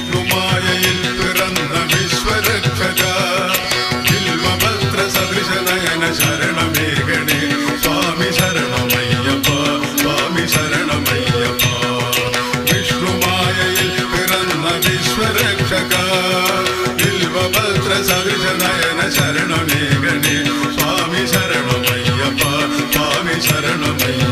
വിഷ്ണുമായയിൽ പിറന്ന വിശ്വരക്ഷക ബിൽവപത്ര സദൃശനയന ശരണമേഘണേ സ്വാമി ശരണമയ്യപ്പ സ്വാമി ശരണമയ്യപ്പ വിഷ്ണുമായയിൽ പിറന്ന വിശ്വരക്ഷക ബിൽവപത്ര സദൃശനയന ശരണമേഘണേ സ്വാമി ശരണമയ്യപ്പ സ്വാമി ശരണമയ്യപ്പ